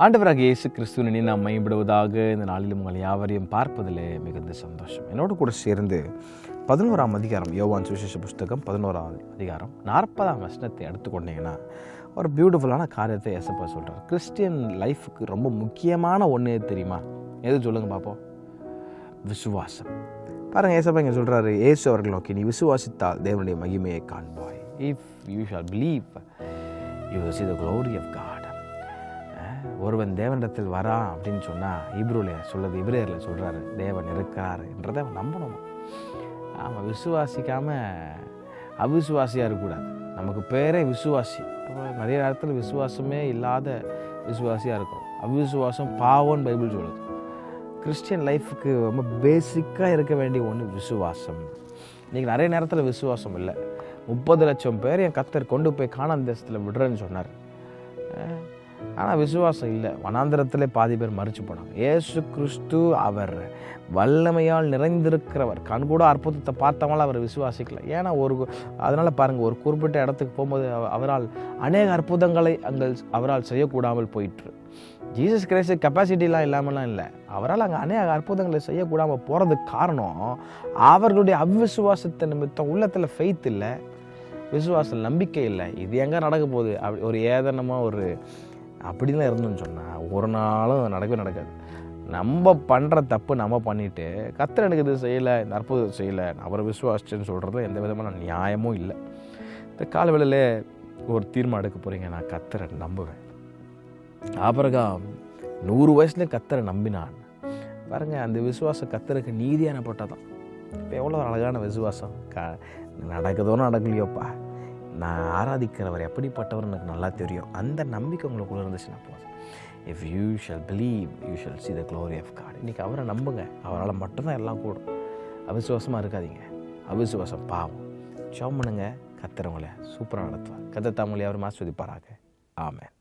ஆண்டவராக இயேசு கிறிஸ்துவினை நாம் மையப்படுவதாக இந்த நாளிலும் உங்கள் யாவரையும் பார்ப்பதிலே மிகுந்த சந்தோஷம். என்னோடு கூட சேர்ந்து 11ஆம் அதிகாரம், யோவான் சுவிசேஷ புஸ்தகம் 11ஆம் அதிகாரம் 40ஆம் வசனத்தை எடுத்துக்கொண்டீங்கன்னா ஒரு பியூட்டிஃபுல்லான காரியத்தை ஏசப்பா சொல்கிறார். கிறிஸ்டியன் லைஃபுக்கு ரொம்ப முக்கியமான ஒன்று தெரியுமா? எது சொல்லுங்க பார்ப்போம்? விசுவாசம். பாருங்கள், ஏசப்பா இங்கே சொல்கிறாரு, இயேசு அவர்கள் நோக்கி, நீ விசுவாசித்தால் தேவனுடைய மகிமையை காண்பாய். If you shawl believe you will see the glory of God. ஒருவன் தேவனிடத்தில் வரான் அப்படின்னு சொன்னால் இப்ரேயரில் சொல்கிறாரு, தேவன் இருக்கிறார் என்றதை அவன் நம்பணும். அவன் விசுவாசிக்காமல் அவிசுவாசியாக இருக்கக்கூடாது. நமக்கு பேரே விசுவாசி. அப்போ நிறைய இடத்துல விசுவாசமே இல்லாத விசுவாசியாக இருக்கும். அவிசுவாசம் பாவம்னு பைபிள் சொல்லுது. கிறிஸ்டியன் லைஃபுக்கு ரொம்ப பேசிக்காக இருக்க வேண்டிய ஒன்று விசுவாசம். இன்றைக்கி நிறைய நேரத்தில் விசுவாசம் இல்லை. 30 லட்சம் பேர் என் கர்த்தர் கொண்டு போய் கானான் தேசத்தில் விடுறேன்னு சொன்னார். ஆனால் விசுவாசம் இல்லை. வனாந்திரத்திலே பாதி பேர் மறிச்சு போனாங்க. இயேசு கிறிஸ்து அவர் வல்லமையால் நிறைந்திருக்கிறவர். கண்கூட அற்புதத்தை பார்த்தவங்களாம் அவர் விசுவாசிக்கல. ஏன்னா அதனால் பாருங்கள், ஒரு குறிப்பிட்ட இடத்துக்கு போகும்போது அவரால் அநேக அற்புதங்களை அவரால் செய்யக்கூடாமல் போயிற்று. ஜீசஸ் கிரைஸ்ட் கெப்பாசிட்டிலாம் இல்லாமலாம் இல்லை. அவரால் அங்கே அநேக அற்புதங்களை செய்யக்கூடாமல் போகிறதுக்கு காரணம் அவர்களுடைய அவ்விசுவாசத்தை நிமித்தம். உள்ளத்தில் ஃபெய்த் இல்லை, விசுவாசம் நம்பிக்கை இல்லை. இது எங்கே நடக்க போகுது அப்படி ஒரு ஏதனமாக ஒரு அப்படிலாம் இருந்தோன்னு சொன்னால் ஒரு நாளும் நடக்காது. நம்ம பண்ணுற தப்பு நம்ம பண்ணிவிட்டு கர்த்தர் எனக்கு இது செய்யலை, இந்த அற்புதம் செய்யலை, அவரை விசுவாசிச்சேன்னு சொல்கிறதுல எந்த விதமான நியாயமும் இல்லை. இந்த காலவேளையில் ஒரு தீர்மானம் எடுக்க போகிறீங்க, நான் கர்த்தரை நம்புவேன். ஆபிரகாம் 100 வயசுலேயும் கர்த்தரை நம்பினான். பாருங்கள், அந்த விசுவாசம் கர்த்தருக்கு நீதியானப்பட்டதான். இப்போ எவ்வளோ அழகான விசுவாசம். நடக்குதோன்னு நடக்கலையோப்பா, நான் ஆராதிக்கிறவர் எப்படிப்பட்டவர் எனக்கு நல்லா தெரியும். அந்த நம்பிக்கை உங்களுக்குள்ள இருந்துச்சுன்னா போதும். If you shawl believe you shawl see the glory of God. இன்றைக்கி அவரை நம்புங்க. அவரால் மட்டும்தான் எல்லாம் கூடும். அவிசுவாசமாக இருக்காதீங்க. அவிசுவாசம் பாவம். ஜெபம் பண்ணுங்க, கர்த்தர் உங்களை சூப்பராக நடத்துவார். கர்த்தர் தாம் உங்களை அவர் ஆசீர்வதிப்பாராக. ஆமென்.